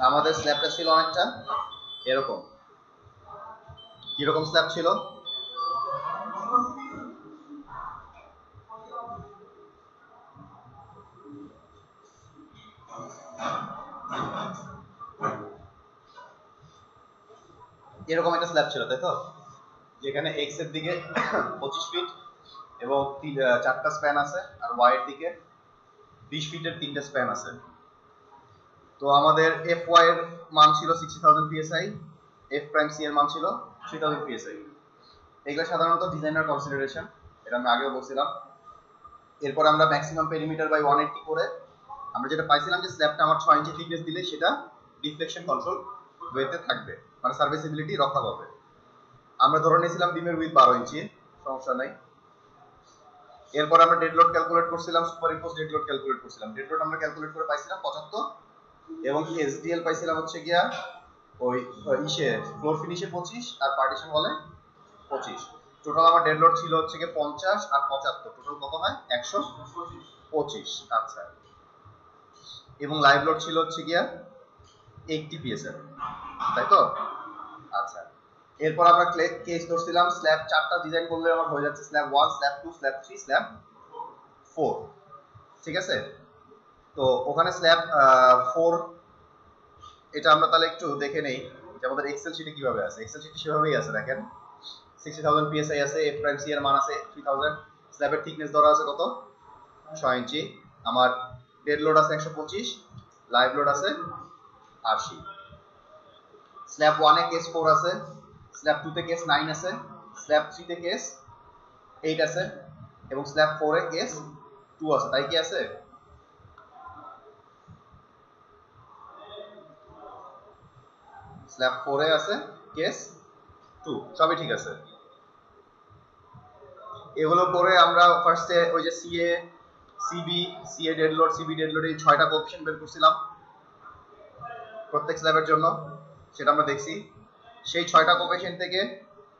আমাদের স্ল্যাবটা ছিল অনেকটা এরকম। কিরকম স্ল্যাব ছিল? এরকম একটা স্ল্যাব ছিল, তাই তো? যেখানে এক্স এর দিকে 25 ফিট এবং 4টা স্প্যান আছে, আর ওয়াই এর দিকে 20 ফিটের 3টা স্প্যান আছে। তো আমাদের এফ ওয়াই এর মান ছিল 60,000 psi, এফ প্রাইম সি এর মান ছিল 3000 psi। এগুলো সাধারণত ডিজাইনার কনসিডারেশন, এটা আমি আগেও বলছিলাম। এরপর আমরা ম্যাক্সিমাম পেরিমিটার বাই 180 করে আমরা যেটা পাইছিলাম যে স্ল্যাবটা আমার 6 ইঞ্চি থিকনেস দিলে সেটা ডিফ্লেকশন কন্ট্রোল ওয়েতে থাকবে, মানে সার্ভিসিবিলিটি রক্ষা পাবে। আমরা ধরে নিয়েছিলাম বিমের উইথ 12 ইঞ্চি, সমস্যা নাই। এরপর আমরা ডেড লোড ক্যালকুলেট করছিলাম, super impose dead load calculate করছিলাম। ডেড লোড আমরা ক্যালকুলেট করে পাইছিলাম 75 এবং এসডিএল পাইছিলাম হচ্ছে গিয়া ওই ইসে ফ্লোর ফিনিশে 25 আর পার্টিশন হলে 25। টোটাল আমার ডেড লোড ছিল হচ্ছে গিয়ে 50 আর 75, টোটাল কত হয়? 125। আচ্ছা, এবং লাইভ লোড ছিল হচ্ছে গিয়া 80 পিএসএম, তাই তো? আচ্ছা, এরপর আমরা কেস ধরছিলাম স্ল্যাব 4টা ডিজাইন করলে আমার হয়ে যাচ্ছে স্ল্যাব 1, স্ল্যাব 2, স্ল্যাব 3, স্ল্যাব 4, ঠিক আছে? তো ওখানে স্ল্যাব 4 এটা আমরা তাহলে একটু দেখে নেই যে আমাদের এক্সেল শিটে কিভাবে আছে। এক্সেল শিটে সেভাবেই আছে, দেখেন 60,000 psi আছে, এফ প্রাইম সি এর মান আছে 3000, স্ল্যাবের থিকনেস ধরা আছে কত? 6 ইঞ্চি। আমার ডেড লোড আছে 125, লাইভ লোড আছে 80। স্ল্যাব 1 এ কেস 4 আছে, স্ল্যাব 2 তে কেস 9 আছে, স্ল্যাব 3 তে কেস 8 আছে এবং স্ল্যাব 4 এ কেস 2 আছে, তাই কি আছে? স্ল্যাব 4 এ আছে কেস 2, সবই ঠিক আছে। এগুলো করে আমরা ফার্স্টে ওই যে CA, CB, CA dead load, CB dead load, এই 6টা কোএফিশিয়েন্ট বের করছিলাম প্রত্যেক স্ল্যাবের জন্য, সেটা আমরা দেখছি। সেই 6টা কোএফিশিয়েন্ট থেকে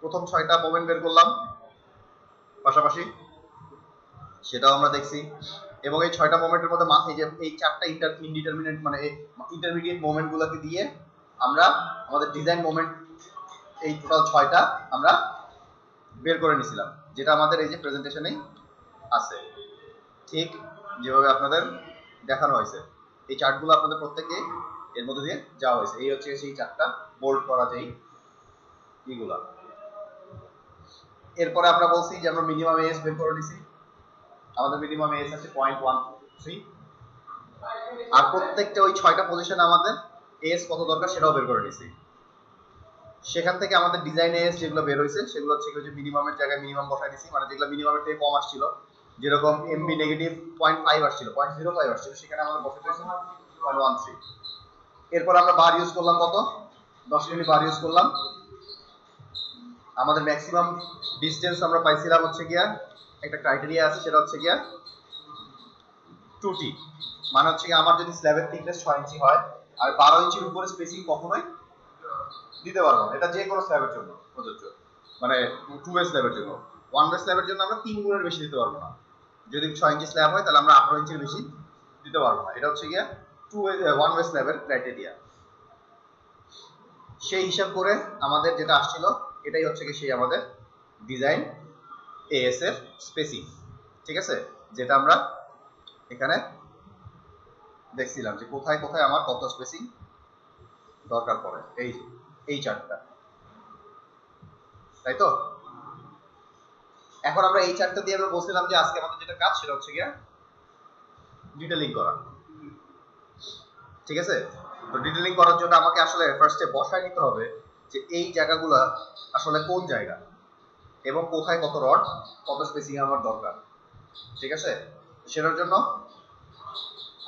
প্রথম 6টা মোমেন্ট বের করলাম পাশাপাশি, সেটাও আমরা দেখছি। এবং এই 6টা মোমেন্টের মধ্যে এই যে এই 4টা ইনডিটারমিনেট মানে ইন্টারমিডিয়েট মোমেন্টগুলোকে দিয়ে আমরা আমাদের ডিজাইন মোমেন্ট এই টোটাল 6টা আমরা বের করে নিয়েছিলাম, যেটা আমাদের এই যে প্রেজেন্টেশনেই আছে, ঠিক যেভাবে আপনাদের দেখানো হয়েছে। এই চার্টগুলো আপনাদের প্রত্যেককে এর মধ্যে দিয়ে যাওয়া হয়েছে। এই হচ্ছে সেই চার্টটা বোল্ড করা যেই এগুলা। এরপরে আমরা বলছি যে আমরা মিনিমাম এস বের করে নিছি, আমাদের মিনিমাম এস আছে 0.13, আর প্রত্যেকটা ওই 6টা পজিশনে আমাদের এস কত দরকার সেটাও বের করে নিছি। সেখান থেকে আমাদের ডিজাইন এস যেগুলো বের হয়েছে সেগুলো হচ্ছে যে মিনিমামের জায়গায় মিনিমাম বসাই দিছি, মানে যেগুলো মিনিমামের থেকে কম আসছিল, যেরকম এমবি নেগেটিভ 0.5 আসছিল, 0.05 আসছিল, সেখানে আমাদের বসাতে হয়েছে 0.13। এরপর আমরা বার ইউজ করলাম কত? 10 মিলি বার ইউজ করলাম। আমাদের ম্যাক্সিমাম ডিসটেন্স আমরা পাইছিলাম হচ্ছে গিয়া একটা ক্রাইটেরিয়া আছে, সেটা হচ্ছে গিয়া 2t, মানে হচ্ছে গিয়া আমার যদি স্ল্যাবের থিকনেস 6 ইঞ্চি হয় আর 12 ইঞ্চির উপরে স্পেসিং কখনোই দিতে পারবো না। এটা যে কোনো স্ল্যাবের জন্য প্রযোজ্য, মানে 2 ওয়ে স্ল্যাবের জন্য। 1 ওয়ে স্ল্যাবের জন্য আমরা 3 গুণের বেশি দিতে পারবো না। যদি 6 ইঞ্চি স্ল্যাব হয় তাহলে আমরা 18 ইঞ্চির বেশি দিতে পারবো না। এটা হচ্ছে গিয়া 1 ওয়ে স্ল্যাবের ক্রাইটেরিয়া। সেই হিসাব করে আমাদের যেটা আসছিল এটাই হচ্ছে কি সেই আমাদের ডিজাইন এএস এর স্পেসিং, ঠিক আছে? যেটা আমরা এখানে দেখছিলাম যে কোথায় কোথায় আমার কত স্পেসিং দরকার পড়ে, এই চার্টটা, তাই তো? এখন আমরা এই চার্টটা দিয়ে আমরা বলছিলাম যে আজকে আমাদের যেটা কাজ সেটা হচ্ছে গিয়া ডিটেইলিং করা, ঠিক আছে? তো ডিটেইলিং করার জন্য আমাকে আসলে ফার্স্টে বসায় নিতে হবে যে এই জায়গাগুলো আসলে কোন জায়গা এবং কোথায় কত রড কত স্পেসিং আমার দরকার, ঠিক আছে? সেটার জন্য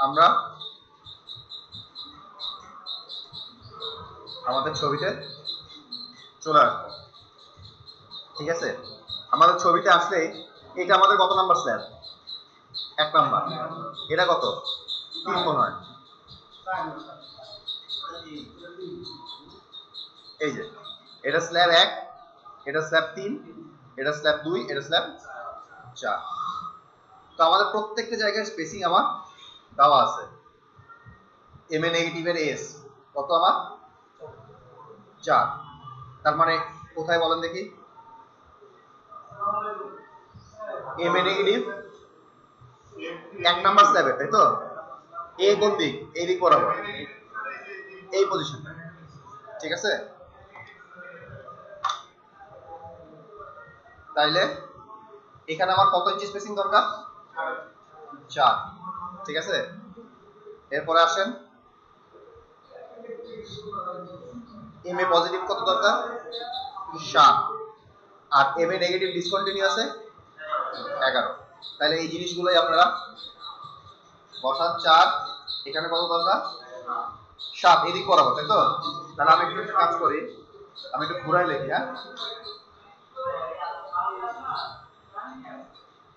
আমরা আমাদের ছবিতে চলে আসবো, ঠিক আছে? আমাদের ছবিতে আসলে এটা আমাদের কত নাম্বার স্ল্যাব? 1 নাম্বার। এটা কত? 3 মনে হয়। এই যে এটা স্ল্যাব 1, এটা স্ল্যাব 3, এটা স্ল্যাব 2, এটা স্ল্যাব 4। তো আমাদের প্রত্যেকটা জায়গায় স্পেসিং আমার দেওয়া আছে। এম এ নেগেটিভের এস কত আমার 4, তার মানে কোথায় বলেন দেখি, এম এ নেগেটিভ 1 নাম্বার স্ল্যাবে, তাই তো? এ কোন দিক? এই দিক বরাবর, এই পজিশন, ঠিক আছে? তাইলে এখানে আমার কত ইঞ্চি স্পেসিং দরকার? 4, ঠিক আছে? এরপরে আসেন এম এ পজিটিভ কত দরকার? 7, আর এম এ নেগেটিভ ডিসকন্টিনিউয়াসে 11। তাহলে এই জিনিসগুলোই আপনারা বসান। 4, এখানে কত দরকার? 7, এদিক বরাবর, তাই তো? তাহলে আমি একটু কাজ করি, আমি একটু ঘুরাই লিখি। হ্যাঁ,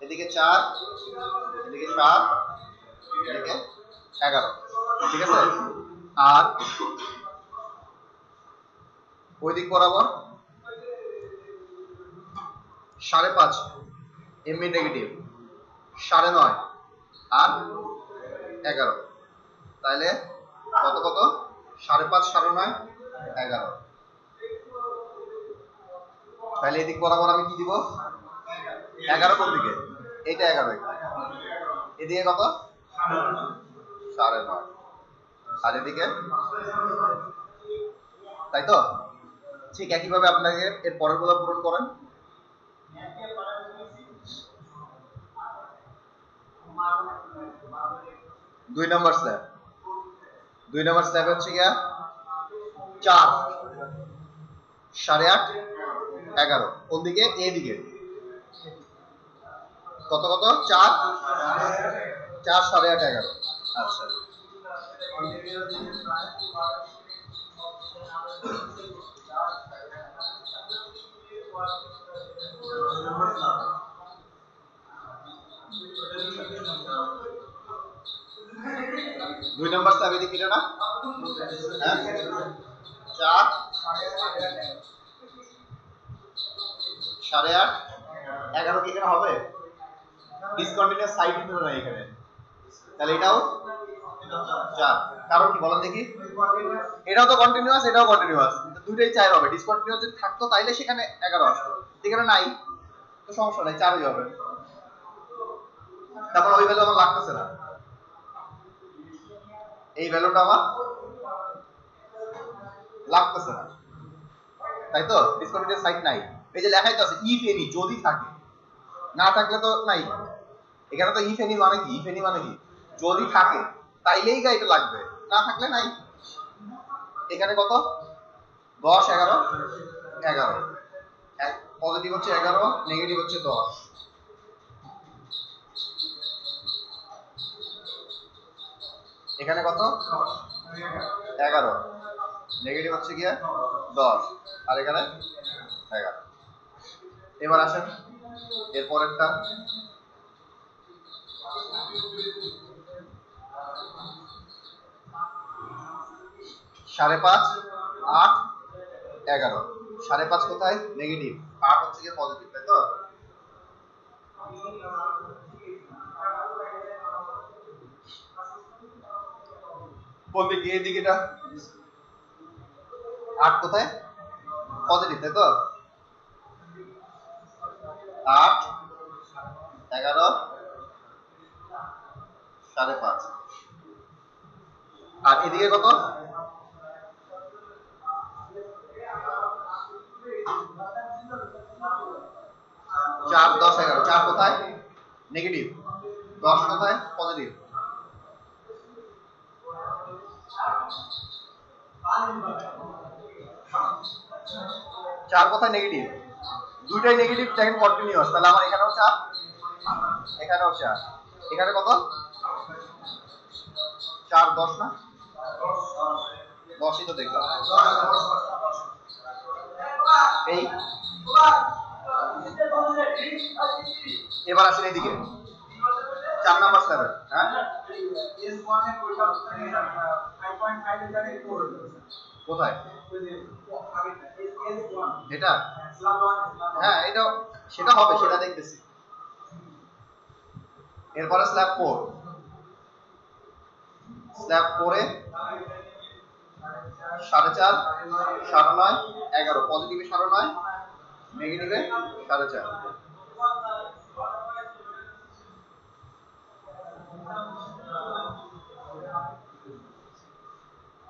এদিকে 4, এদিকে 7, এদিকে 11, ঠিক আছে? আর ওই দিক বরাবর 5.5 এম এ নেগেটিভ, 9.5 আর 11, তাহলে কত কত? 5.5, 9.5, 11। তাহলে এদিক বরাবর আমি কি দিব? 11 কোন দিকে? এইটা 11, এদিকে কত? 9.5, আর এদিকে, তাই তো? ঠিক একইভাবে আপনাকে এর পরের গুলো পূরণ করেন। 2 নাম্বার স্ল্যাব, 2 নাম্বার স্ল্যাব হচ্ছে গিয়া 4, 8.5, 11 কোন দিকে? এই দিকে। কত কত? 4, 8.5, 11। আচ্ছা, দুই নাম্বার স্ল্যাব এদিকে এটা না? হ্যাঁ, 4, 8.5, 11 কি এখানে হবে? ডিসকন্টিনিউয়াস সাইড কিন্তু না এখানে, তাহলে এটাও 4। কারণ কি বলেন দেখি? এটাও তো কন্টিনিউয়াস, এটাও কন্টিনিউয়াস, কিন্তু দুইটাই 4 হবে। ডিসকন্টিনিউয়াস যদি থাকতো তাইলে সেখানে 11 আসতো, এখানে নাই তো সমস্যা নাই, 4ই হবে। তারপর ওই ভ্যালু আমার লাগতেছে না, এই ভ্যালুটা আমার লাগতেছে না, তাই তো? ডিসকন্টিনিউয়াস সাইড নাই, এই যে লেখাই তো আছে ইফ এনি, যদি থাকে, না থাকলে তো নাই। এখানে তো ইফ এনি মানে কি? ইফ এনি মানে কি? যদি থাকে তাইলেই এটা লাগবে, না থাকলে নাই। এখানে কত? 10, 11, 11, পজিটিভ হচ্ছে 11, নেগেটিভ হচ্ছে 10। এখানে কত? 11, নেগেটিভ হচ্ছে গিয়া 10, আর এখানে 11। এবার আসেন এর পরেরটা, 5.5, 8, 11। 5.5 কোথায়? নেগেটিভ, 8 হচ্ছে গিয়ে পজিটিভ, তাই তো? কোন দিকে? এই দিকে, এটা 8 কোথায়? পজিটিভ, তাই তো? 8, 11, 5.5, আর এদিকে কত? 4, 10, 11। 4 কোথায়? নেগেটিভ, 10 কোথায়? পজিটিভ। চার কোথায়? নেগেটিভ, দুইটাই নেগেটিভ, দেখেন কন্টিনিউয়াস, তাহলে আমার এখানেও 4, এখানেও 4। এখানে কত? 4, 10 না? 10ই তো দেখলাম। এই এবার আসেন এইদিকে 4 নাম্বার স্ল্যাবে। হ্যাঁ, কোথায়? এটা, হ্যাঁ, এটা সেটা হবে, সেটা দেখতেছি। এরপরে স্ল্যাব 4, স্ল্যাব 4 এ 4.5, 9.5, 11, পজিটিভে 9.5, নেগেটিভে 4.5।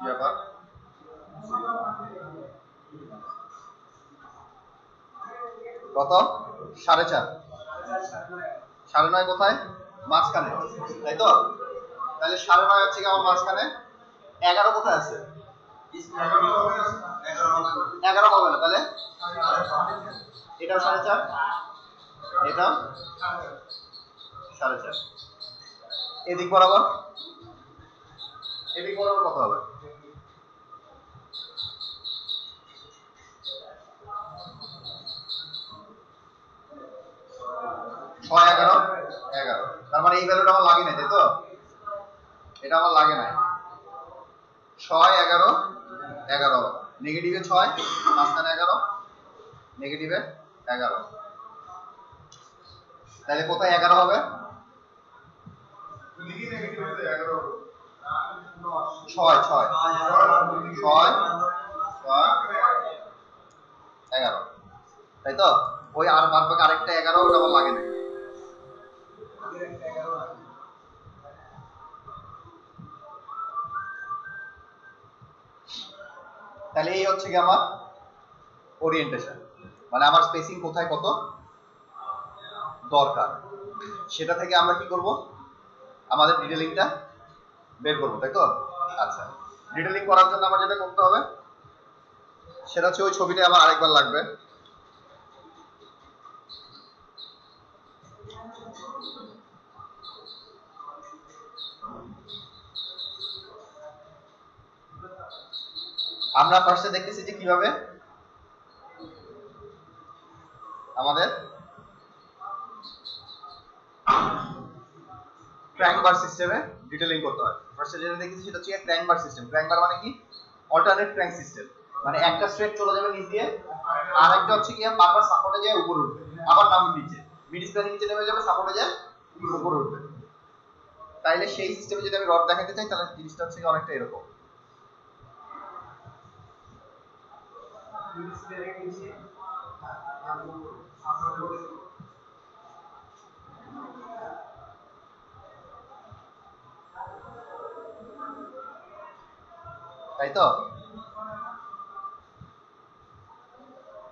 ব্যাপার কত? 4.5, 9.5 কোথায়? মাঝখানে, তাই তো? তাহলে 9.5 হচ্ছে কি আমার মাঝখানে। 11 কোথায় আছে? 11 হবে না, তাহলে এটাও 4.5, এটাও 4.5। এদিক বরাবর কত হবে? 6, 11, 11। তার মানে এই ভ্যালুটা আমার লাগে না, তাই তো? এটা আমার লাগে না। 6, 11, 11, নেগেটিভে 6, মাঝখানে 11, নেগেটিভে 11। তাহলে কোথায় 11 হবে? 6, 11, তাই তো? ওই আর বাদ বাকি আরেকটা 11 ওটা আমার লাগে না। তাহলে এই হচ্ছে কি আমার ওরিয়েন্টেশন, মানে আমার স্পেসিং কোথায় কত দরকার সেটা থেকে আমরা কি করব, আমাদের ডিটেইলিংটা বের করব, তাই তো? আচ্ছা, ডিটেইলিং করার জন্য আমার যেটা করতে হবে সেটা হচ্ছে ওই ছবিটা আমার আরেকবার লাগবে। আমরা ফার্স্টে দেখতেছি যে কিভাবে আমাদের ক্র্যাঙ্ক বার সিস্টেমে ডিটেইলিং করতে হয়। ফার্স্টে যেটা দেখেছি সেটা হচ্ছে ক্র্যাঙ্ক বার সিস্টেম। ক্র্যাঙ্ক বার মানে কি? অল্টারনেট ক্র্যাঙ্ক সিস্টেম, মানে একটা স্ট্রেট চলে যাবে নিচ দিয়ে, আর একটা হচ্ছে কি বারবার সাপোর্টে যায় উপরে উঠবে, আবার নামবে নিচে, মিড স্প্যানের নিচে নেমে যাবে, সাপোর্টে যায় উপরে উঠবে। তাইলে সেই সিস্টেমে যদি আমি রড দেখাতে চাই তাহলে জিনিসটা হচ্ছে অনেকটা এরকম। তাই তো?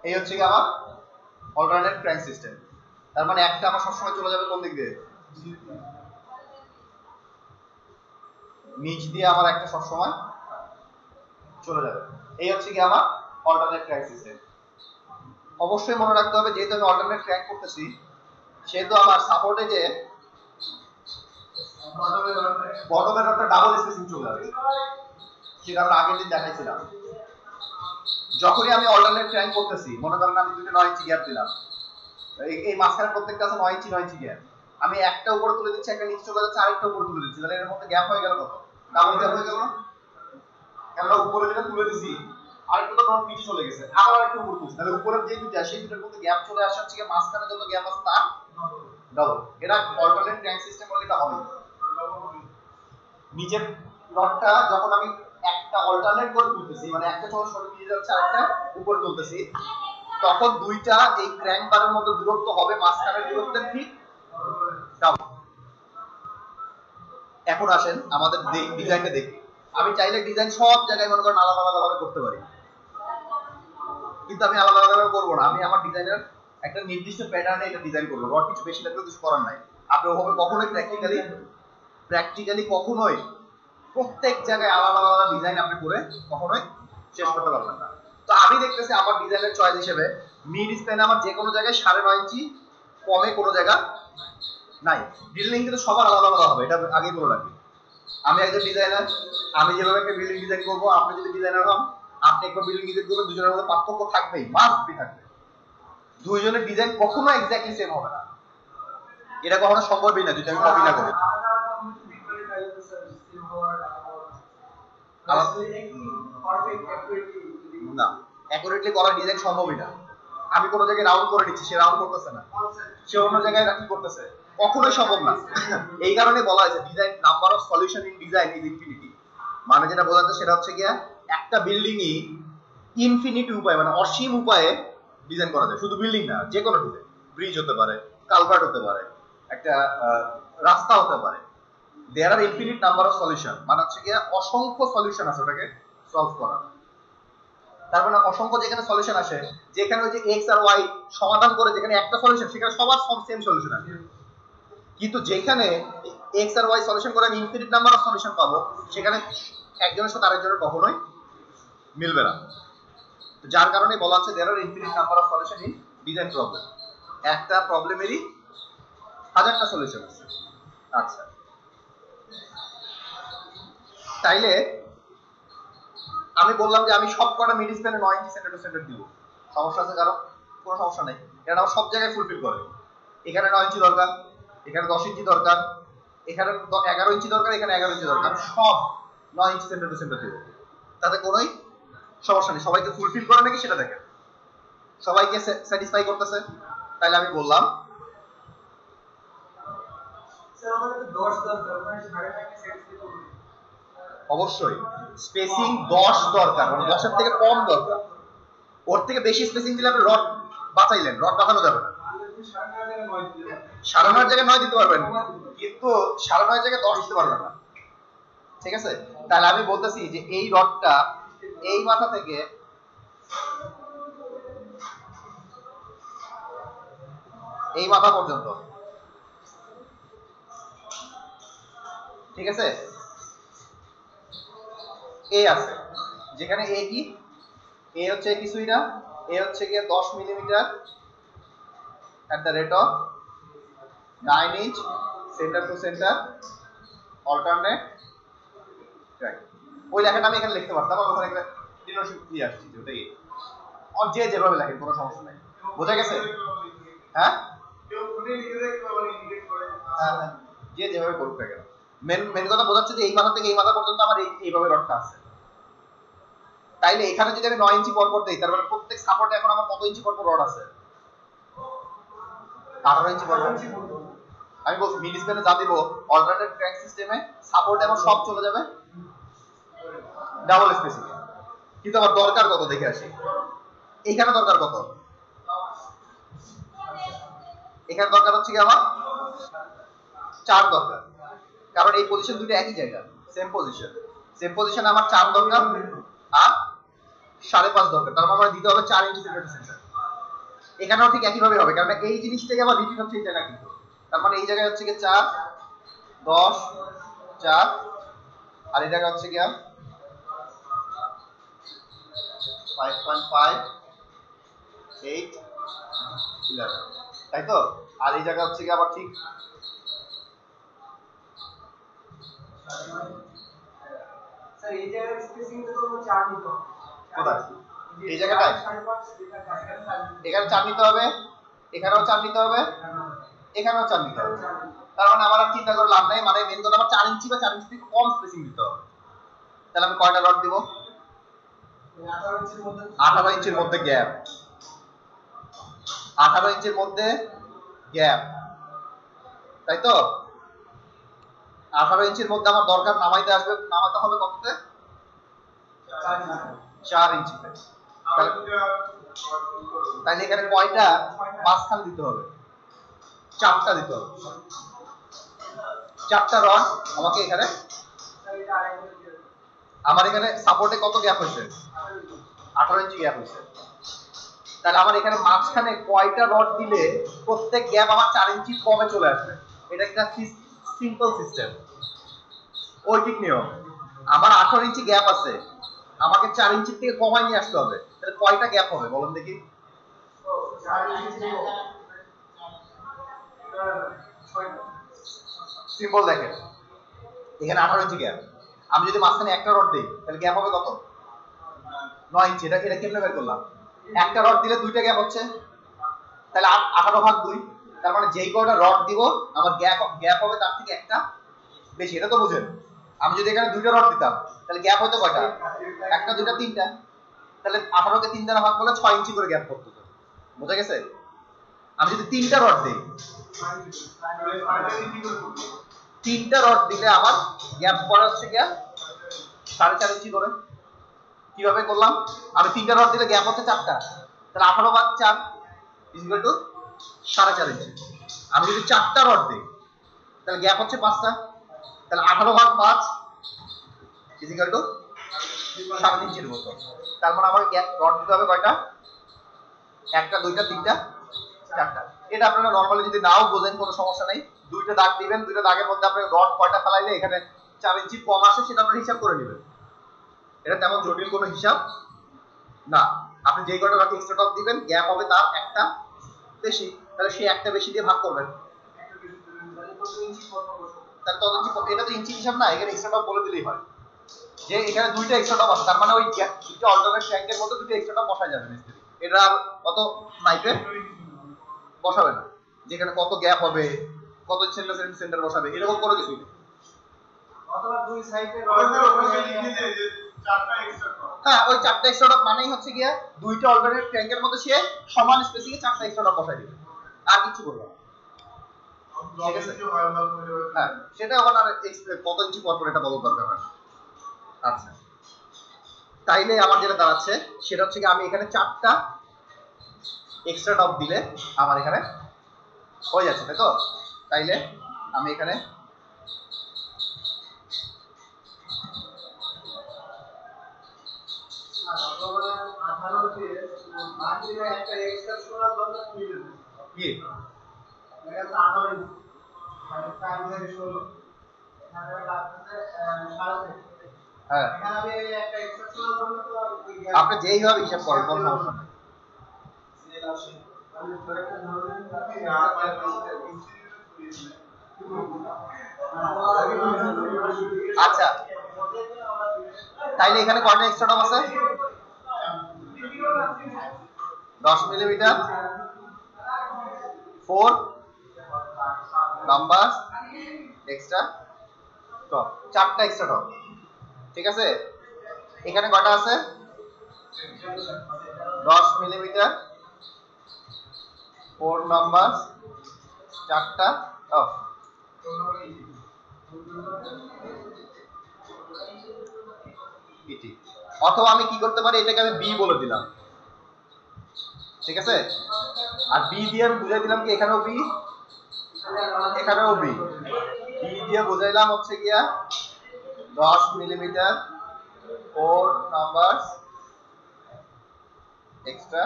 এই হচ্ছে কি আমার অল্টারনেট ক্র্যাঙ্ক সিস্টেম। তার মানে একটা আমার সবসময় চলে যাবে কোন দিক দিয়ে? নিচ দিয়ে আমার একটা সবসময় চলে যাবে। এই হচ্ছে কি আমার অল্টারনেট ক্র্যাঙ্ক সিস্টেম। অবশ্যই মনে রাখতে হবে যেহেতু আমি অল্টারনেট ক্র্যাঙ্ক করতেছি সেহেতু আমার সাপোর্টে যে বটমের একটা ডাবল স্পেসিং চলে আসবে, সেটা আমরা আগের দিন দেখাইছিলাম। যখনই আমি অল্টারনেট ক্র্যাঙ্ক করতেছি, মনে করেন আমি দুটো 9 ইঞ্চি গ্যাপ দিলাম, এই মাঝখানে প্রত্যেকটা আছে 9 ইঞ্চি গ্যাপ, আমি একটা উপরে তুলে দিচ্ছি, একটা নিচে চলে যাচ্ছে, আরেকটা উপরে তুলে দিচ্ছি, তাহলে এর মধ্যে গ্যাপ হয়ে গেল কত? ডাবল গ্যাপ হয়ে গেল না? আমরা উপরে যেটা তুলে দিছি আরেকটা তো ডট নিচে চলে গেছে, আবার আরেকটা উপরে তুলছি, তাহলে উপরের যে দুটো সেই দুটোর মধ্যে গ্যাপ চলে আসা হচ্ছে মাঝখানে যত গ্যাপ আছে তার ডাবল। এটা অল্টারনেট ক্র্যাঙ্ক সিস্টেম বলে এটা হবে। নিচের রডটা যখন আমি একটা অল্টারনেট করে তুলতেছি, মানে একটা চলে সরে নিয়ে যাচ্ছে আরেকটা উপরে তুলতেছি, তখন দুইটা এই ক্র্যাঙ্ক বারের মধ্যে দূরত্ব হবে মাঝখানের দূরত্বের ঠিক ডাবল। এখন আসেন আমাদের ডিজাইনটা দেখি। আমি চাইলে ডিজাইন সব জায়গায় মনে করেন আলাদা আলাদা ভাবে করতে পারি, কিন্তু আমি আলাদা আলাদা ভাবে করবো না। আমি আমার ডিজাইনের একটা নির্দিষ্ট প্যাটার্নে এটা ডিজাইন করবো, রড কিছু বেশি লাগবে কিছু করার নাই। আপনি ওভাবে কখনোই প্র্যাকটিক্যালি কখনোই প্রত্যেক জায়গায় আলাদা আলাদা ডিজাইন আপনি করে কখনোই শেষ করতে পারবেন না। তো আমি দেখতেছি আমার ডিজাইনের চয়েস হিসেবে মিড স্প্যান আমার যে কোনো জায়গায় 9.5 ইঞ্চি কমে কোনো জায়গা নাই। ডিটেইলিং কিন্তু সবার আলাদা আলাদা হবে, এটা আগেই বলে রাখি। আমি একজন ডিজাইনার, আমি যেভাবে একটা বিল্ডিং ডিজাইন করবো, আপনি যদি ডিজাইনার হন আপনি একটা বিল্ডিং ডিজাইন করবেন, দুজনের মধ্যে পার্থক্য থাকবেই, মাস্ট বি থাকবে। দুইজনের ডিজাইন কখনো এক্স্যাক্টলি সেম হবে না, এটা কখনো সম্ভবই না যদি আমি কপি না করি। না, অ্যাকুরেটলি করা ডিজাইন সম্ভবই না। আমি কোনো জায়গায় রাউন্ড করে দিচ্ছি, সে রাউন্ড করতেছে না, সে অন্য জায়গায় কি করতেছে কখনোই সম্ভব না। এই কারণে বলা হয়েছে design number of solution in design is infinity. মানে যেটা বোঝাচ্ছে সেটা হচ্ছে গিয়া একটা বিল্ডিংই ইনফিনিটি উপায় মানে অসীম উপায়ে ডিজাইন করা যায়। শুধু বিল্ডিং না, যে কোনো ডিজাইন, ব্রিজ হতে পারে, কালভার্ট হতে পারে, একটা রাস্তা হতে পারে। দেয়ার are infinite number of solution, মানে হচ্ছে গিয়া অসংখ্য সলিউশন আছে ওটাকে সলভ করার। তার মানে অসংখ্য যেখানে সলিউশন আসে, যেখানে ওই যে এক্স আর ওয়াই সমাধান করে যেখানে একটা সলিউশন, সেখানে সবার সব সেম সলিউশন আসে। কিন্তু যেখানে এক্স আর ওয়াই সলিউশন করে আমি ইনফিনিট নাম্বার অফ সলিউশন পাবো, সেখানে একজনের সাথে আরেকজনের কখনোই মিলবে না। যার কারণে বলা হচ্ছে there are infinite number of solution in design problem. একটা প্রবলেমেরই হাজারটা সলিউশন আছে। আচ্ছা, তাইলে আমি বললাম যে আমি সব কটা mid স্প্যানে 9 inch centre to centre দিব। সমস্যা আছে কারো? কোনো সমস্যা নেই, এটা আমার সব জায়গায় ফুলফিল করে। এখানে 9 ইঞ্চি দরকার, এখানে 10 ইঞ্চি দরকার, এখানে 11 ইঞ্চি দরকার, এখানে 11 ইঞ্চি দরকার, সব 9 ইঞ্চি সেন্টার টু সেন্টার দিব। তাতে কোনোই সমস্যা নেই। সবাইকে ফুলফিল করে নাকি সেটা দেখেন, সবাইকে স্যাটিসফাই করতেছে। তাহলে আমি বললাম অবশ্যই স্পেসিং 10 দরকার, মানে 10 এর থেকে কম দরকার। ওর থেকে বেশি স্পেসিং দিলে আপনি রড বাঁচাইলেন, রড বাঁচানো যাবে না। 9.5 জায়গায় 9 দিতে পারবেন, কিন্তু 9.5 জায়গায় 10 দিতে পারবেন না। ঠিক আছে? তাহলে আমি বলতেছি যে এই রডটা এই মাথা থেকে এই মাথা পর্যন্ত, ঠিক আছে, এ আছে, যেখানে এ কি, এ হচ্ছে কিছুই না, এ হচ্ছে গিয়ে 10 millimetre at the rate of 9 inch center to center alternate track। ওই লেখাটা আমি এখানে লিখতে পারতাম, আর ওখানে একটা ডিনোশন দিয়ে আসছি যে ওটাই। আর যে যেভাবে লেখেন কোনো সমস্যা নাই। বোঝা গেছে? হ্যাঁ, হ্যাঁ, যে যেভাবে করুক না কেন, মেন কথা বোঝাচ্ছে যে এই মাথা থেকে এই মাথা পর্যন্ত আমার এইভাবে রডটা আছে। তাইলে এখানে যদি আমি 9 ইঞ্চি পর পর দেই, তার মানে প্রত্যেক সাপোর্টে এখন আমার কত ইঞ্চি পর পর রড আছে? 18 ইঞ্চি পর পর। আমি বলছি মিড স্প্যানে যা দিব অল্টারনেট ট্র্যাক সিস্টেমে সাপোর্ট এবং সব চলে যাবে ডাবল স্পেসিং। কিন্তু আমার দরকার কত দেখে আসি। এখানে দরকার কত? এখানে দরকার হচ্ছে কি আমার 4 দরকার, কারণ এই পজিশন দুটো একই জায়গা, সেম পজিশন। সেম পজিশনে আমার 4 দরকার আর 5.5 দরকার। তার মানে আমার দিতে হবে 4 ইঞ্চি সেন্টার টু সেন্টার। এখানেও ঠিক একই ভাবে হবে, কারণ এই জিনিসটাকে আবার রিপিট হচ্ছে এই জায়গা কিন্তু। তার মানে এই জায়গায় হচ্ছে কি 4 10 4, আর এই জায়গা হচ্ছে কি 5.5 8 11, তাই তো? আর এই জায়গা হচ্ছে কি আবার ঠিক স্যার এই জায়গায় স্পেসিং তো 4 নিতে হবে। কোথায়? এই জায়গাটায় এখানে 4 নিতে হবে, এখানেও 4 নিতে হবে, এখানেও 4 নিতে হবে। তার মানে আমার আর চিন্তা করে লাভ নাই, মানে মেন কথা আমার 4 ইঞ্চি বা 4 ইঞ্চি থেকে কম স্পেসিং দিতে হবে। তাহলে আমি কয়টা রড দিব? 18 ইঞ্চির মধ্যে গ্যাপ, 18 ইঞ্চির মধ্যে গ্যাপ, তাই তো? 18 ইঞ্চির মধ্যে আমার দরকার নামাইতে হবে কততে? 4 ইঞ্চিতে। তাহলে এখানে কয়টা মাঝখানে দিতে হবে? 4টা দিতে হবে। 4টা রড আমাকে এখানে, আমার এখানে সাপোর্টে কত গ্যাপ হয়েছে? 18 ইঞ্চি গ্যাপ হয়েছে। তাহলে আমার এখানে মাঝখানে কয়টা রড দিলে প্রত্যেক গ্যাপ আমার 4 ইঞ্চি কমে চলে আসবে? এটা একটা সিম্পল সিস্টেম, ঐকিক নিয়ম। আমার 18 ইঞ্চি গ্যাপ আছে, আমাকে 4 ইঞ্চি থেকে কমায় নিয়ে আসতে হবে। তাহলে কয়টা গ্যাপ হবে বলুন দেখি? সিম্পল দেখেন, এখানে 18 ইঞ্চি গ্যাপ, আমি যদি মাঝখানে একটা রড দিই তাহলে গ্যাপ হবে কত? 9 ইঞ্চি। এটা কেমনে বের করলাম? একটা রড দিলে দুইটা গ্যাপ হচ্ছে, তাহলে 18/2। তার মানে যেই কয়টা রড দিব আমার গ্যাপ হবে তার থেকে একটা বেশি। এটা তো বুঝেন? আমি যদি এখানে দুইটা রড দিতাম তাহলে গ্যাপ হতো কয়টা? একটা, দুইটা, তিনটা। তাহলে 18 কে 3 দ্বারা ভাগ করলে 6 ইঞ্চি করে গ্যাপ পড়তো। বোঝা গেছে? আমি যদি 3টা রড দিই তিনটা রড দিলে আমার গ্যাপ পড়া হচ্ছে গ্যাপ 4.5 ইঞ্চি করে। কিভাবে করলাম? আমি তিনটা রড দিলে গ্যাপ হচ্ছে 4টা, তাহলে 18 ভাগ 4 ইকুয়াল টু 4.5 ইঞ্চি। আমি যদি 4টা রড দিই তাহলে গ্যাপ হচ্ছে 5টা, তাহলে 18 ভাগ 5 ইকুয়াল টু 7 ইঞ্চির মতো। তার মানে আমার গ্যাপ রড দিতে হবে কয়টা? 1টা 2টা 3টা 4টা। এটা আপনারা নরমালি যদি নাও বোঝেন কোনো সমস্যা নাই, 2টা দাগ দিবেন, 2টা দাগের মধ্যে আপনি রড কয়টা ফেলাইলে এখানে 4 ইঞ্চি কম আসে সেটা আপনি হিসাব করে নেবেন। এটা তেমন জটিল কোনো হিসাব না। আপনি যেই কয়টা রড এক্সট্রা টপ দিবেন গ্যাপ হবে তার একটা বেশি, তাহলে সেই একটা বেশি দিয়ে ভাগ করবেন। তাহলে তত ইঞ্চি, এটা তো ইঞ্চি হিসাব না, এখানে এক্সট্রা টপ বলে দিলেই হয় যে এখানে 2টা এক্সট্রা টপ আছে, তার মানে ওই দুটো অল্টারনেট ট্যাঙ্কের মধ্যে 2টা এক্সট্রা টপ বসাই যাবে মিস্ত্রি। এটা আর কত নাইপে বসাবে না, যেখানে কত গ্যাপ হবে, কত সেন্টার বসাবে, এরকম কোনো কিছুই নেই। অথবা দুই সাইডে হ্যাঁ, ওই 4টা এক্সট্রা টপ মানেই হচ্ছে গিয়া 2টা অল্টারনেট ট্যাঙ্কের মধ্যে সে সমান স্পেসিংয়ে 4টা এক্সট্রা টপ বসাই দিবে, আর কিছু করবে না। ঠিক আছে? হ্যাঁ, সেটা এখন আর কত ইঞ্চি পর পর এটা বলার দরকার না। আচ্ছা, তাইলে আমার যেটা দাঁড়াচ্ছে সেটা হচ্ছে কি আমি এখানে 4টা এক্সট্রা টপ দিলে আমার এখানে হয়ে যাচ্ছে, তাই তো? তাইলে আমি এখানে কি হ্যাঁ, আপনি যেইভাবে হিসাব করেন কোনো সমস্যা নেই। আচ্ছা, তাইলে এখানে কয়টা এক্সট্রা টপ আছে? 10 মিলিমিটার 4 নাম্বার এক্সট্রা টপ, 4টা এক্সট্রা টপ। ঠিক আছে? এখানে কয়টা আছে? 10 মিলিমিটার 4 নাম্বার 4টা টপ। অথবা আমি কি করতে পারি, এটাকে আমি বি বলে দিলাম। ঠিক আছে? আর বি দিয়ে আমি বুঝাই দিলাম কি এখানেও বি এখানেও বি। বি দিয়ে বুঝাইলাম হচ্ছে গিয়া 10 মিলিমিটার 4 নাম্বার এক্সট্রা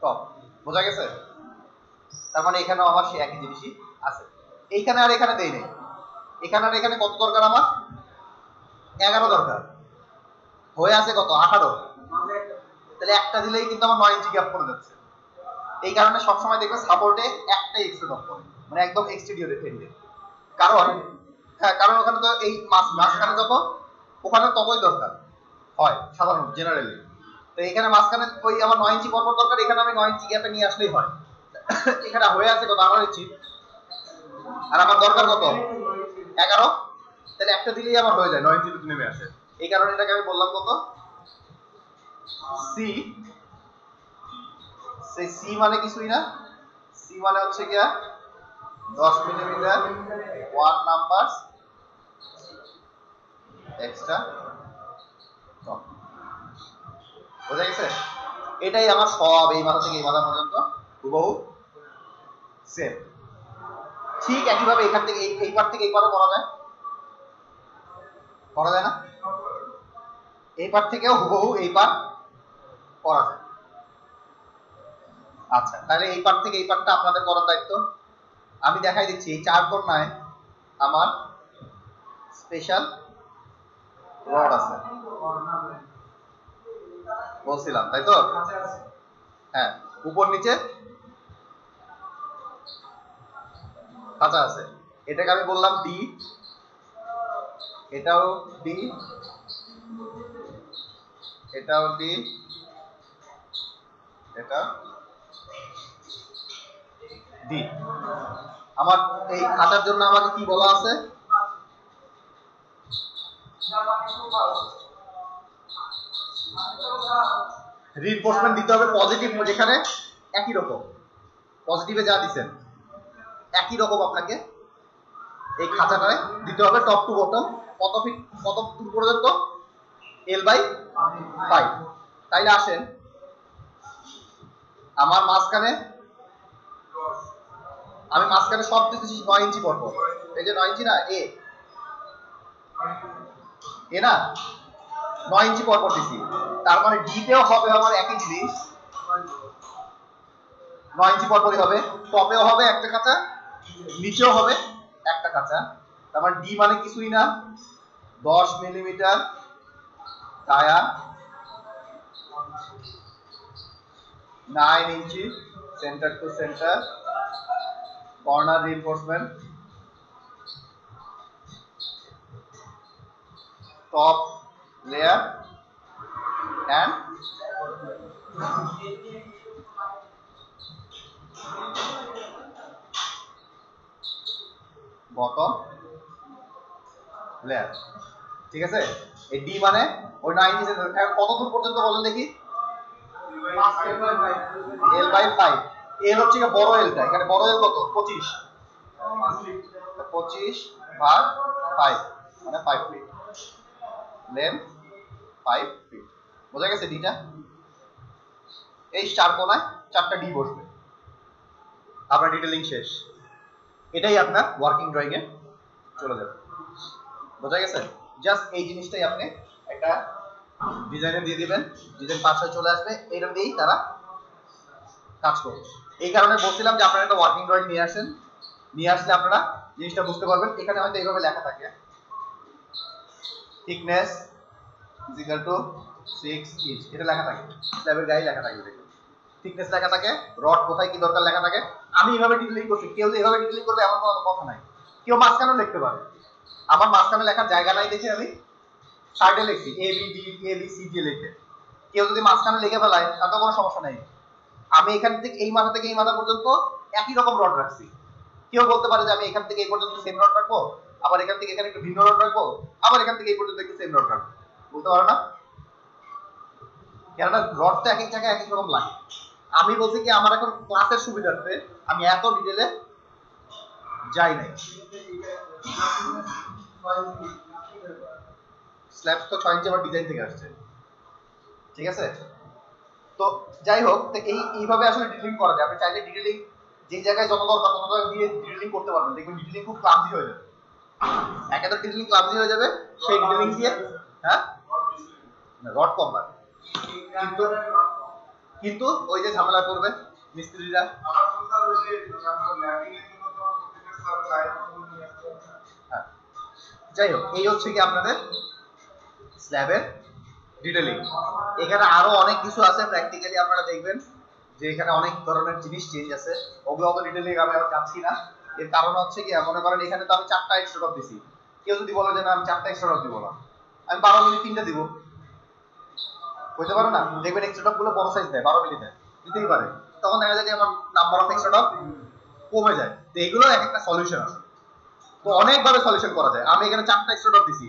টপ। বোঝা গেছে? তার মানে এখানেও আমার সেই একই জিনিসই আছে। এইখানে আর এখানে দেই নেই, এখানে আর এখানে কত দরকার আমার? 11 দরকার। হয়ে আছে কত? 18। তাহলে একটা দিলেই কিন্তু আমার 9 ইঞ্চি গ্যাপ পড়ে যাচ্ছে। এই কারণে সবসময় দেখবে সাপোর্টে একটাই এক্সট্রা টপ পড়ে, মানে একদম এক্সটেরিয়র এন্ডে। কারণ হ্যাঁ, কারণ ওখানে তো এই মাঝখানে যত ওখানে ততই দরকার হয় সাধারণত জেনারেলি। তো এখানে মাঝখানে ওই আমার 9 ইঞ্চি পরপর দরকার, এখানে আমি 9 ইঞ্চি গ্যাপে নিয়ে আসলেই হয়। এখানে হয়ে আছে কত? 18 ইঞ্চি, আর আমার দরকার কত? 11। তাহলে একটা দিলেই আমার হয়ে যায়, 9 ইঞ্চি দুটো নেমে আসে। এই কারণে এটাকে আমি বললাম কত? সি। সেই সি মানে কিছুই না, সি মানে হচ্ছে গিয়া 10 মিলিমিটার 1 নাম্বার এক্সট্রা টপ। বোঝা গেছে? এটাই আমার সব এই মাথা থেকে এই মাথা পর্যন্ত হুবহু সেম। ঠিক একইভাবে এখান থেকে এই পার থেকে এই পারও করা যায়, করা যায় না? এই পার থেকেও হুবহু এই পার করা যায়। আচ্ছা, তাহলে এই পার থেকে এই পারটা আপনাদের করার দায়িত্ব। আমি দেখাই দিচ্ছি এই 4 কোণায় আমার স্পেশাল রড আছে বলছিলাম, তাই তো? হ্যাঁ, উপর নিচে খাঁচা আছে। এটাকে আমি বললাম ডি, এটাও ডি, এটাও ডি, এটা ডি। আমার এই খাঁচার জন্য আমাকে কি বলা আছে? রিইনফোর্সমেন্ট দিতে হবে পজিটিভ, যেখানে একই রকম পজিটিভে যা দিবেন একই রকম আপনাকে এই খাঁচাটায় দিতে হবে টপ টু বটম কত ফিট কত দূর পর্যন্ত L/5 তাইলে আসেন আমার মাঝখানে আমি মাঝখানে সব দিতেছি 9 ইঞ্চি পর পর এই যে 9 ইঞ্চি না এ না 9 ইঞ্চি পর পর দিছি তার মানে ডি তেও হবে আমার একই জিনিস 9 ইঞ্চি পর পরই হবে টপেও হবে একটা কাঁচা নিচেও হবে একটা কাঁচা তার মানে ডি মানে কিছুই না 10 মিলিমিটার টায়া 9 inch centre to centre corner reinforcement top layer and bottom layer ঠিক আছে এই ডি মানে ওই 9 ইঞ্চি কত দূর পর্যন্ত বলেন দেখি L/5 L হচ্ছে কি বড় এলটা এখানে বড় এল কত 25 ভাগ 5 মানে 5 ফিট লেন্থ 5 ফিট বোঝা গেছে ডিটা এই চার কোণায় চারটা ডি বসবে আপনার ডিটেইলিং শেষ এটাই আপনার ওয়ার্কিং ড্রয়িং এ চলে যাবে বোঝা গেছে জাস্ট এই জিনিসটাই আপনি একটা ডিজাইনে দিয়ে দিবেন ডিজাইন পাশে চলে আসবে এটা দিয়েই তারা কাজ করবে এই কারণে বলছিলাম যে আপনারা একটা ওয়ার্কিং ড্রয়িং নিয়ে আসেন নিয়ে আসলে আপনারা জিনিসটা বুঝতে পারবেন এখানে হয়তো এইভাবে লেখা থাকে thickness is equal to 6 inch এটা লেখা থাকে স্ল্যাবের গায়ে লেখা থাকে দেখুন থিকনেস লেখা থাকে রড কোথায় কি দরকার লেখা থাকে আমি এইভাবে ডিটেইলিং করছি কেউ যে এইভাবে ডিটেইলিং করবে এমন কোনো কথা নাই কেউ মাঝখানেও লিখতে পারে আমার মাঝখানে লেখার জায়গা নাই দেখে আমি সাইডে লিখছি A B D A B C D লিখে কেউ যদি মাঝখানে লিখে ফেলায় তাতে কোনো সমস্যা নাই আমি এখান থেকে এই মাথা থেকে এই মাথা পর্যন্ত একই রকম রড রাখছি কেউ বলতে পারে যে আমি এখান থেকে এই পর্যন্ত সেম রড রাখবো আবার এখান থেকে এখানে একটু ভিন্ন রড রাখবো আবার এখান থেকে এই পর্যন্ত একটু সেম রড রাখবো বলতে পারো না কেননা রডটা এক এক জায়গায় এক এক রকম লাগে আমি বলছি কি আমার এখন ক্লাসের সুবিধার্থে আমি এত ডিটেইলে যাই নাই স্ল্যাব তো 6 ইঞ্চি আমার ডিজাইন থেকে আসছে ঠিক আছে তো যাই হোক তো এইভাবে আসলে ডিটেইলিং করা যায় আপনি চাইলে ডিটেইলিং যে জায়গায় যত দরকার তত জায়গায় দিয়ে ডিটেইলিং করতে পারবেন দেখবেন ডিটেইলিং খুব ক্লামজি হয়ে যাবে একেবারে ডিটেইলিং ক্লামজি হয়ে যাবে সেই ডিটেইলিং দিয়ে হ্যাঁ রড কম লাগে কিন্তু ওই যে ঝামেলা করবে মিস্ত্রিরা যাই হোক এই হচ্ছে কি আপনাদের স্ল্যাবের ডিটেইলিং এখানে আরো অনেক কিছু আছে প্র্যাকটিক্যালি আপনারা দেখবেন যে এখানে অনেক ধরনের জিনিস চেঞ্জ আছে ওগুলো অত ডিটেইলিং আমি আর যাচ্ছি না এর কারণ হচ্ছে কি মনে করেন এখানে তো আমি 4টা এক্সট্রা ডট দিছি কেউ যদি বলে যে না আমি 4টা এক্সট্রা ডট দিব না আমি 12 মিলি 3টা দিব বুঝতে পারো না দেখবেন এক্সট্রা ডট গুলো বড় সাইজ দেয় 12 মিলি দেয় দিতেই পারে তখন দেখা যায় যে আমার নাম্বার অফ এক্সট্রা ডট কমে যায় তো এগুলো একটা সলিউশন আছে তো অনেক ভাবে সলিউশন করা যায় আমি এখানে 4টা এক্সট্রা ডট দিছি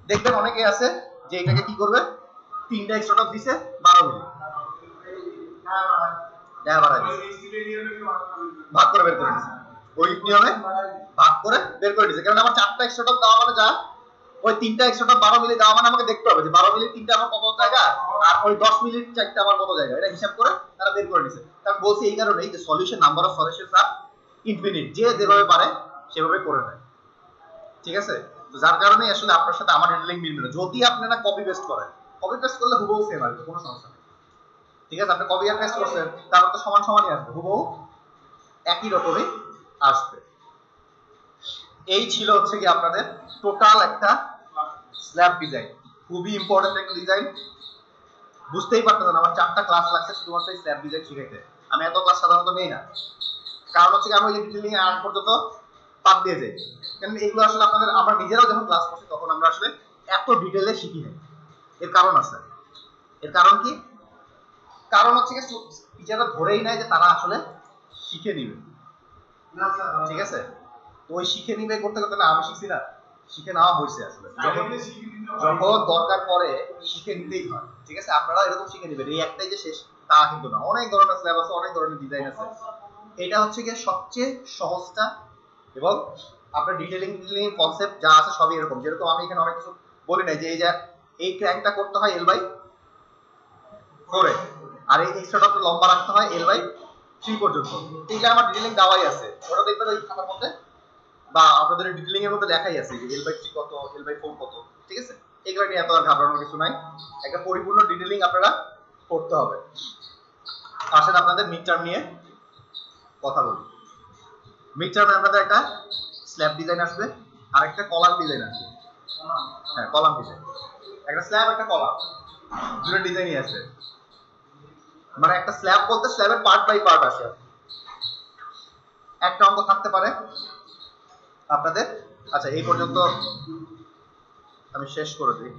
দেখবেন অনেকে আছে যে এটাকে কি করবে 3টা এক্সট্রা ডট দিছে 12 মিলি হ্যাঁ বাড়াই ভাগ করে বের করে দিছে ওই নিয়মে ভাগ করে বের করে দিছে কারণ আমার 4টা এক্সট্রা ডট দেওয়া মানে যা ওই 3টা এক্সট্রা ডট 12 মিলি দেওয়া মানে আমাকে দেখতে হবে যে 12 মিলি 3টা আমার কত জায়গা আর ওই 10 মিলি 4টা আমার কত জায়গা এটা হিসাব করে তারা বের করে দিছে কারণ বলছি এই কারণেই যে সলিউশন নাম্বার অফ সলিউশনস আর ইনফিনিট যে যেভাবে পারে সেভাবে করে নেয় ঠিক আছে তো যার কারণে আসলে আপনার সাথে আমার ডিটেইলিং মিলবে না যদি আপনারা কপি পেস্ট করেন কপি পেস্ট করলে হুবহু সেম আসবে কোনো সমস্যা নেই ঠিক আছে আপনি কপি আর পেস্ট করছেন তারপর তো সমান সমানই আসবে হুবহু একই রকমই আসবে এই ছিল হচ্ছে কি আপনাদের টোটাল একটা স্ল্যাব ডিজাইন খুবই ইম্পর্টেন্ট একটা ডিজাইন বুঝতেই পারতেছেন আমার 4টা ক্লাস লাগছে শুধুমাত্র এই স্ল্যাব ডিজাইন শিখাইতে আমি এত ক্লাস সাধারণত নেই না কারণ হচ্ছে কি আমি ওই ডিটেইলিং এ আজ পর্যন্ত বাদ দিয়ে যাই কারণ এগুলো আসলে আপনাদের আমরা নিজেরাও যখন ক্লাস করছি তখন আমরা আসলে এত ডিটেইলে শিখি না এর কারণ আছে এর কারণ কি কারণ হচ্ছে কি টিচাররা ধরেই নাই যে তারা আসলে শিখে নিবে না স্যার ঠিক আছে তো ওই শিখে নিবে করতে করতে না আমি শিখছি না শিখে নেওয়া হয়েছে আসলে যখন দরকার পড়ে শিখে নিতেই হয় ঠিক আছে আপনারা এরকম শিখে নেবেন এই একটাই যে শেষ তা কিন্তু না অনেক ধরনের স্ল্যাব আছে অনেক ধরনের ডিজাইন আছে এটা হচ্ছে গিয়ে সবচেয়ে সহজটা, এবং আপনার ডিটেইলিং কনসেপ্ট যা আছে সবই এরকম। যেরকম আমি এখানে অনেক কিছু বলি নাই যে এই ক্র্যাঙ্কটা করতে হয় L/4 এ, আর এই এক্সট্রাটা লম্বা রাখতে হয় L/3 পর্যন্ত। এইটা আমার ডিটেইলিং দেওয়াই আছে, ওটা দেখবেন ওই খাতার মধ্যে বা আপনাদের ডিটেইলিং এর মধ্যে লেখাই আছে যে L/3 কত, L/4 কত, ঠিক আছে? এগুলো নিয়ে এত আর ঘাবড়ানোর কিছু নাই, একটা পরিপূর্ণ ডিটেইলিং আপনারা করতে হবে। আসেন আপনাদের মিড টার্ম নিয়ে কথা বলি। মিড টার্মে আপনাদের একটা স্ল্যাব ডিজাইন আসবে আর একটা কলাম ডিজাইন আসবে। হ্যাঁ, কলাম ডিজাইন, একটা স্ল্যাব একটা কলাম, দুটো ডিজাইনই আছে। মানে একটা স্ল্যাব বলতে স্ল্যাবের পার্ট বাই পার্ট আসে। একটা অঙ্ক থাকতে পারে আপনাদের। আচ্ছা, এই পর্যন্ত আমি শেষ করে দিই।